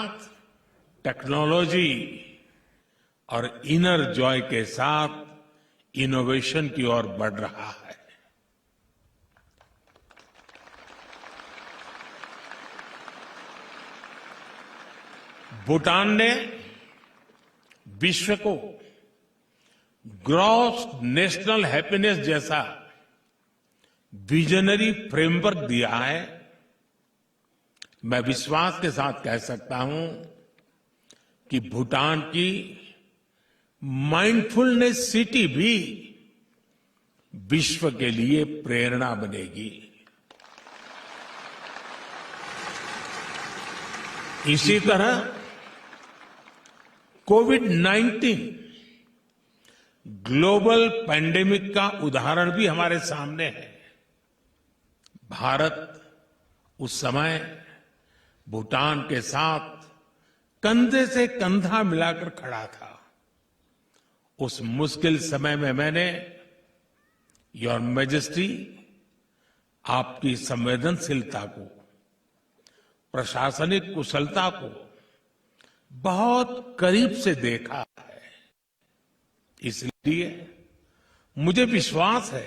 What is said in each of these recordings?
साथ टेक्नोलॉजी और inner Joy के साथ इनोवेशन की ओर बढ़ रहा है। भूटान ने विश्व को ग्रॉस नेशनल हैप्पीनेस जैसा विजनरी फ्रेमवर्क दिया है। मैं विश्वास के साथ कह सकता हूं कि भूटान की माइंडफुलनेस सिटी भी विश्व के लिए प्रेरणा बनेगी। इसी तरह कोविड-19 ग्लोबल पैंडेमिक का उदाहरण भी हमारे सामने है। भारत उस समय भूटान के साथ कंधे से कंधा मिलाकर खड़ा था। उस मुश्किल समय में मैंने योर मैजेस्टी आपकी संवेदनशीलता को, प्रशासनिक कुशलता को बहुत करीब से देखा है। इसलिए मुझे विश्वास है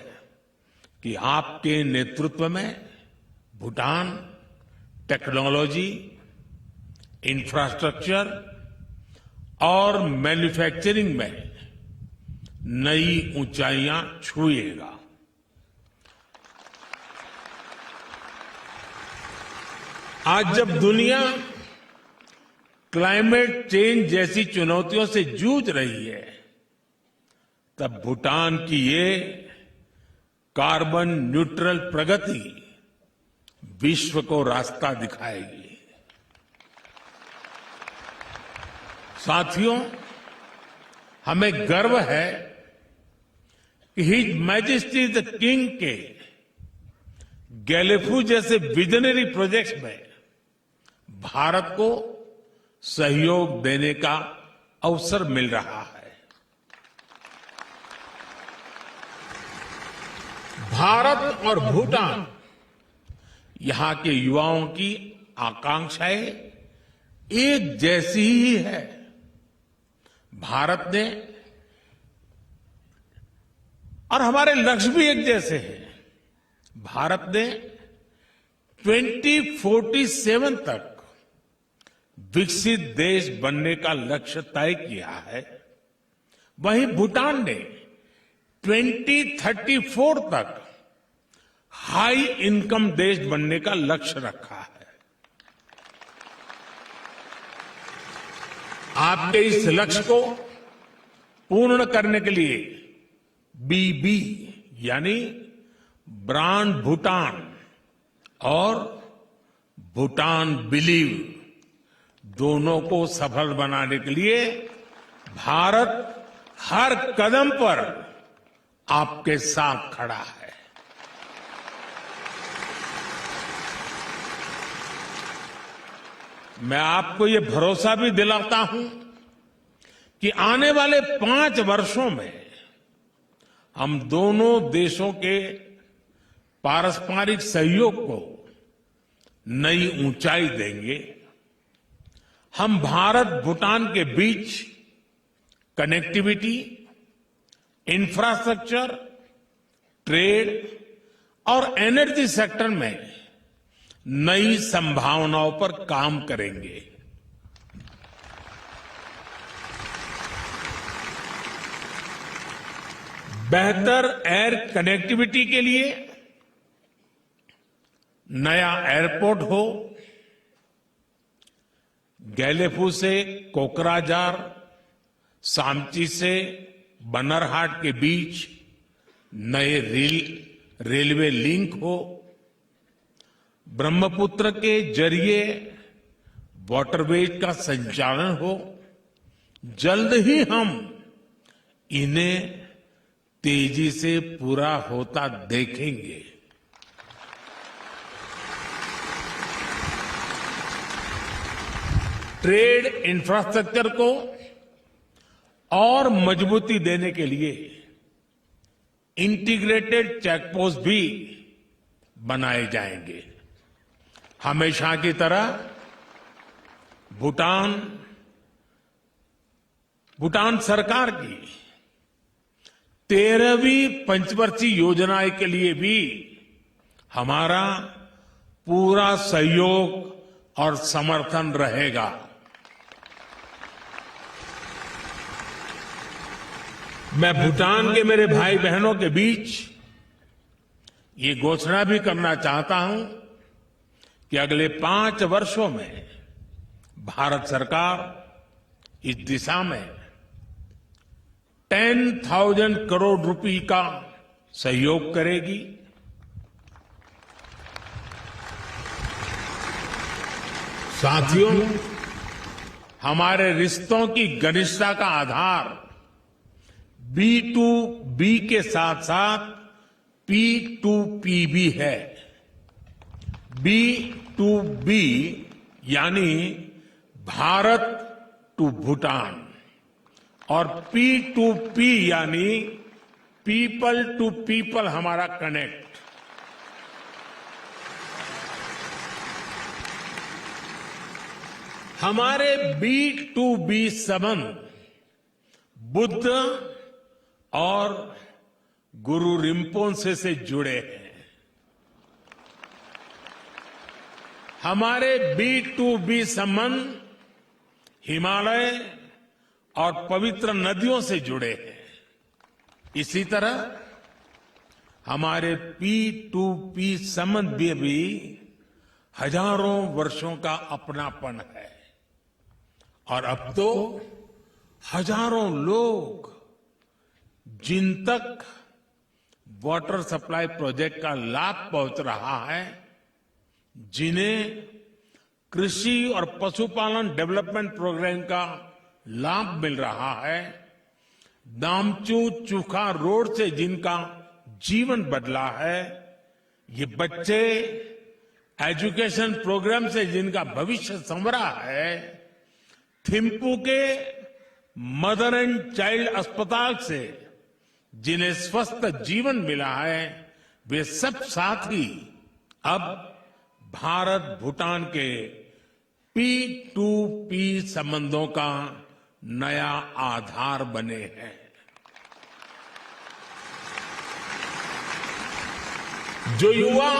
कि आपके नेतृत्व में भूटान टेक्नोलॉजी, इंफ्रास्ट्रक्चर और मैन्युफैक्चरिंग में नई ऊंचाइयां छुएगा। आज जब दुनिया क्लाइमेट चेंज जैसी चुनौतियों से जूझ रही है, तब भूटान की ये कार्बन न्यूट्रल प्रगति विश्व को रास्ता दिखाएगी। साथियों, हमें गर्व है कि हिज मैजेस्टी द किंग के गैलेफू जैसे विजनरी प्रोजेक्ट्स में भारत को सहयोग देने का अवसर मिल रहा है। भारत और भूटान, यहां के युवाओं की आकांक्षाएं एक जैसी ही है। भारत ने और हमारे लक्ष्य भी एक जैसे हैं। भारत ने 2047 तक विकसित देश बनने का लक्ष्य तय किया है। वहीं भूटान ने 2034 तक हाई इनकम देश बनने का लक्ष्य रखा है। आपके इस लक्ष्य को पूर्ण करने के लिए बीबी यानी ब्रांड भूटान और भूटान बिलीव दोनों को सफल बनाने के लिए भारत हर कदम पर आपके साथ खड़ा है। मैं आपको ये भरोसा भी दिलाता हूं कि आने वाले 5 वर्षों में हम दोनों देशों के पारस्परिक सहयोग को नई ऊंचाई देंगे। हम भारत भूटान के बीच कनेक्टिविटी, इंफ्रास्ट्रक्चर, ट्रेड और एनर्जी सेक्टर में नई संभावनाओं पर काम करेंगे। बेहतर एयर कनेक्टिविटी के लिए नया एयरपोर्ट हो, गैलेफू से कोकराझार, सामची से बन्नरहाट के बीच नए रेलवे लिंक हो, ब्रह्मपुत्र के जरिए वाटरवेज का संचालन हो, जल्द ही हम इन्हें तेजी से पूरा होता देखेंगे। ट्रेड इंफ्रास्ट्रक्चर को और मजबूती देने के लिए इंटीग्रेटेड चेकपोस्ट भी बनाए जाएंगे। हमेशा की तरह भूटान सरकार की 13वीं पंचवर्षीय योजना के लिए भी हमारा पूरा सहयोग और समर्थन रहेगा। मैं भूटान के मेरे भाई बहनों के बीच ये घोषणा भी करना चाहता हूं कि अगले 5 वर्षों में भारत सरकार इस दिशा में 10,000 करोड़ रुपए का सहयोग करेगी। साथियों, हमारे रिश्तों की घनिष्ठता का आधार B2B के साथ साथ P2P भी है। B2B यानी भारत टू भूटान और P2P यानी पीपल टू पीपल हमारा कनेक्ट। हमारे B2B संबंध बुद्ध और गुरु रिम्पोंसे से जुड़े हैं। हमारे B2B संबंध हिमालय और पवित्र नदियों से जुड़े हैं। इसी तरह हमारे P2P संबंध भी हजारों वर्षों का अपनापन है और अब तो हजारों लोग जिन तक वाटर सप्लाई प्रोजेक्ट का लाभ पहुंच रहा है, जिन्हें कृषि और पशुपालन डेवलपमेंट प्रोग्राम का लाभ मिल रहा है, दामचू चूखा रोड से जिनका जीवन बदला है, ये बच्चे एजुकेशन प्रोग्राम से जिनका भविष्य संवरा है, थिम्पू के मदर एंड चाइल्ड अस्पताल से जिन्हें स्वस्थ जीवन मिला है, वे सब साथी अब भारत भूटान के P2P संबंधों का नया आधार बने हैं। जो युवा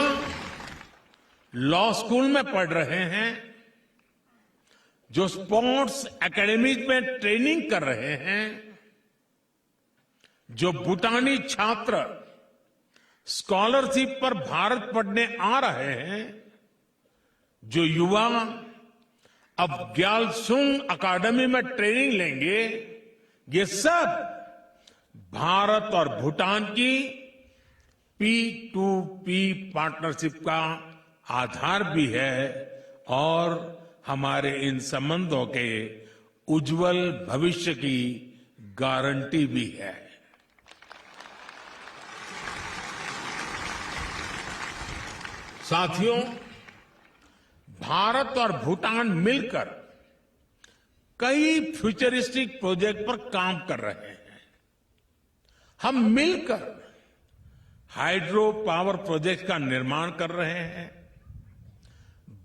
लॉ स्कूल में पढ़ रहे हैं, जो स्पोर्ट्स एकेडमीज में ट्रेनिंग कर रहे हैं, जो भूटानी छात्र स्कॉलरशिप पर भारत पढ़ने आ रहे हैं, जो युवा अब ग्यालसूंग अकादमी में ट्रेनिंग लेंगे, ये सब भारत और भूटान की P2P पार्टनरशिप का आधार भी है और हमारे इन संबंधों के उज्जवल भविष्य की गारंटी भी है। साथियों, भारत और भूटान मिलकर कई फ्यूचरिस्टिक प्रोजेक्ट पर काम कर रहे हैं। हम मिलकर हाइड्रो पावर प्रोजेक्ट का निर्माण कर रहे हैं।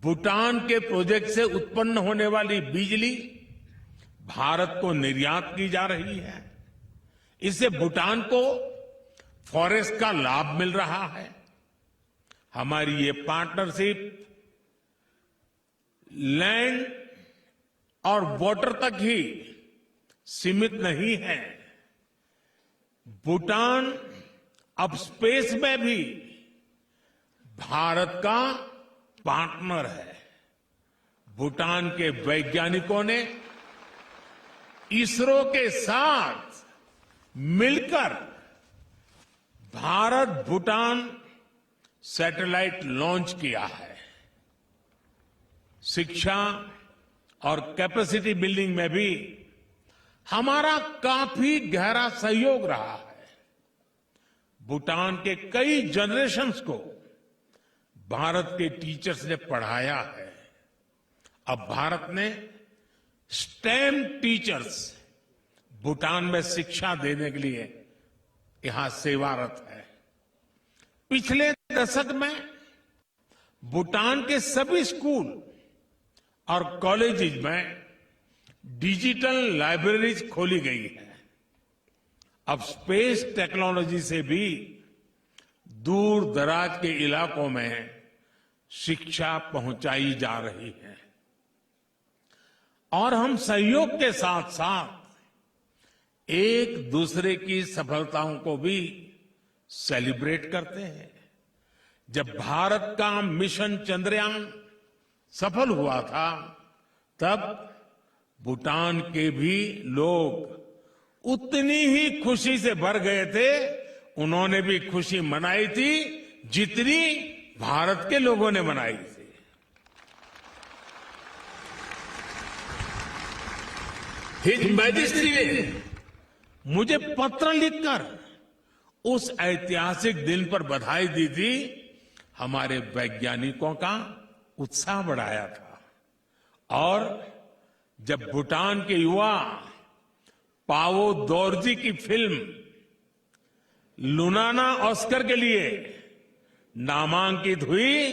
भूटान के प्रोजेक्ट से उत्पन्न होने वाली बिजली भारत को निर्यात की जा रही है। इससे भूटान को फॉरेस्ट का लाभ मिल रहा है। हमारी ये पार्टनरशिप लैंड और वाटर तक ही सीमित नहीं है। भूटान अब स्पेस में भी भारत का पार्टनर है। भूटान के वैज्ञानिकों ने इसरो के साथ मिलकर भारत भूटान सैटेलाइट लॉन्च किया है। शिक्षा और कैपेसिटी बिल्डिंग में भी हमारा काफी गहरा सहयोग रहा है। भूटान के कई जनरेशन्स को भारत के टीचर्स ने पढ़ाया है। अब भारत ने स्टेम टीचर्स भूटान में शिक्षा देने के लिए यहां सेवारत है। पिछले दशक में भूटान के सभी स्कूल और कॉलेजेस में डिजिटल लाइब्रेरीज खोली गई है। अब स्पेस टेक्नोलॉजी से भी दूर दराज के इलाकों में शिक्षा पहुंचाई जा रही है और हम सहयोग के साथ साथ एक दूसरे की सफलताओं को भी सेलिब्रेट करते हैं। जब भारत का मिशन चंद्रयान सफल हुआ था, तब भूटान के भी लोग उतनी ही खुशी से भर गए थे। उन्होंने भी खुशी मनाई थी जितनी भारत के लोगों ने मनाई थी। हिज मैजेस्टी ने मुझे पत्र लिखकर उस ऐतिहासिक दिन पर बधाई दी थी। हमारे वैज्ञानिकों का उत्साह बढ़ाया था और जब भूटान के युवा पावो दोरजी की फिल्म लुनाना ऑस्कर के लिए नामांकित हुई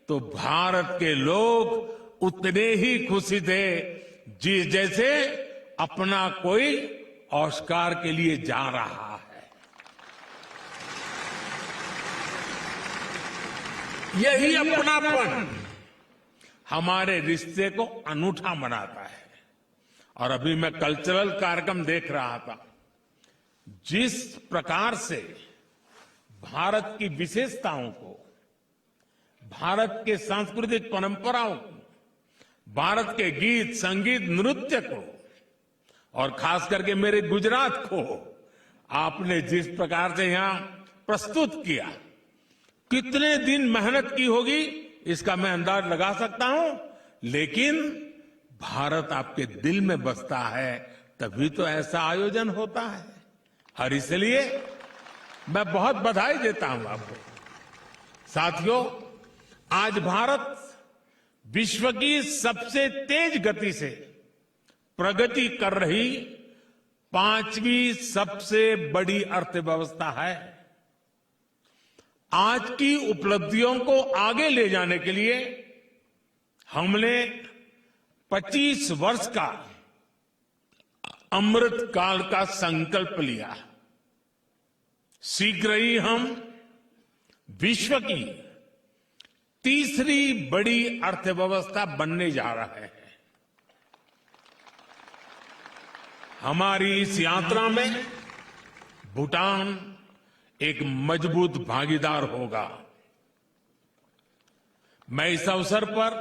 तो भारत के लोग उतने ही खुशी थे जैसे अपना कोई ऑस्कार के लिए जा रहा है। यही अपनापन हमारे रिश्ते को अनूठा बनाता है। और अभी मैं कल्चरल कार्यक्रम देख रहा था। जिस प्रकार से भारत की विशेषताओं को, भारत के सांस्कृतिक परंपराओं को, भारत के गीत संगीत नृत्य को और खास करके मेरे गुजरात को आपने जिस प्रकार से यहां प्रस्तुत किया, कितने दिन मेहनत की होगी इसका मैं अंदाज लगा सकता हूं। लेकिन भारत आपके दिल में बसता है तभी तो ऐसा आयोजन होता है और इसलिए मैं बहुत बधाई देता हूं आपको। साथियों, आज भारत विश्व की सबसे तेज गति से प्रगति कर रही 5वीं सबसे बड़ी अर्थव्यवस्था है। आज की उपलब्धियों को आगे ले जाने के लिए हमने 25 वर्ष का अमृत काल का संकल्प लिया। शीघ्र ही हम विश्व की तीसरी बड़ी अर्थव्यवस्था बनने जा रहे हैं। हमारी इस यात्रा में भूटान एक मजबूत भागीदार होगा। मैं इस अवसर पर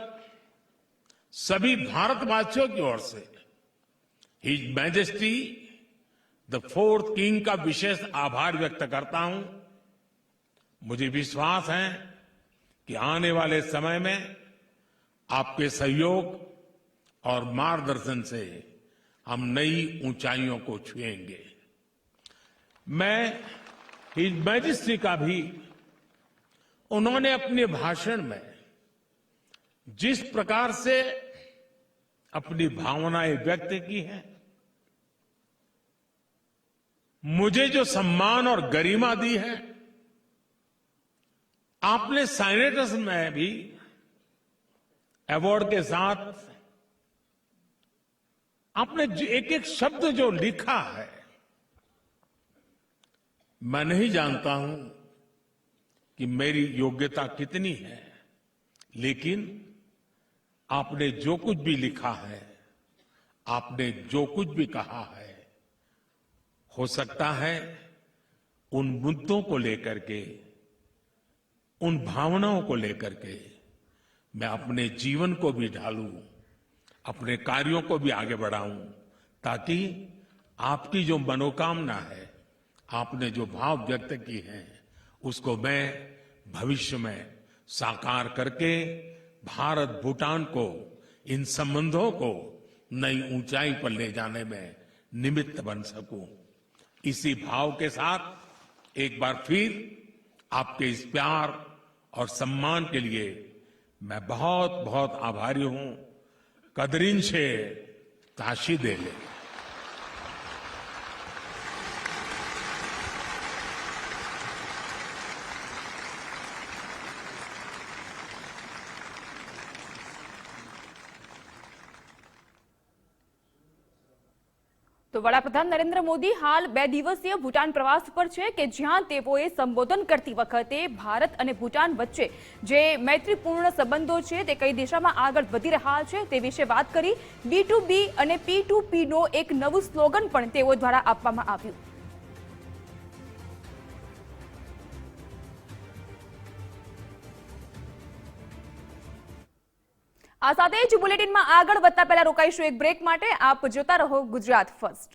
सभी भारतवासियों की ओर से his majesty the 4th king का विशेष आभार व्यक्त करता हूं। मुझे विश्वास है कि आने वाले समय में आपके सहयोग और मार्गदर्शन से हम नई ऊंचाइयों को छुएंगे। मैं हिज मैजेस्टी का भी उन्होंने अपने भाषण में जिस प्रकार से अपनी भावनाएं व्यक्त की हैं, मुझे जो सम्मान और गरिमा दी है, आपने साइनेटस में भी अवार्ड के साथ आपने एक एक शब्द जो लिखा है, मैं नहीं जानता हूं कि मेरी योग्यता कितनी है, लेकिन आपने जो कुछ भी लिखा है, आपने जो कुछ भी कहा है, हो सकता है उन मुद्दों को लेकर के, उन भावनाओं को लेकर के मैं अपने जीवन को भी ढालूं, अपने कार्यों को भी आगे बढ़ाऊं, ताकि आपकी जो मनोकामना है, आपने जो भाव व्यक्त की है, उसको मैं भविष्य में साकार करके भारत भूटान को, इन संबंधों को नई ऊंचाई पर ले जाने में निमित्त बन सकूं। इसी भाव के साथ एक बार फिर आपके इस प्यार और सम्मान के लिए मैं बहुत बहुत आभारी हूं। कदरीन से ताशी दे ले। તો વડાપ્રધાન નરેન્દ્ર મોદી હાલ 2 દિવસીય ભૂટાન પ્રવાસ પર છે કે જ્યાં તેઓએ સંબોધન કરતી વખતે ભારત અને ભૂટાન વચ્ચે જે મૈત્રીપૂર્ણ સંબંધો છે તે કઈ દિશામાં આગળ વધી રહ્યા છે તે વિશે વાત કરી। B2B અને P2P નો એક નવું સ્લોગન પણ તેઓ દ્વારા આપવામાં આવ્યું। આ સાથે જ બુલેટિનમાં આગળ વધતા પહેલા રોકાઈશું એક બ્રેક માટે। આપ જોતા રહો ગુજરાત ફર્સ્ટ।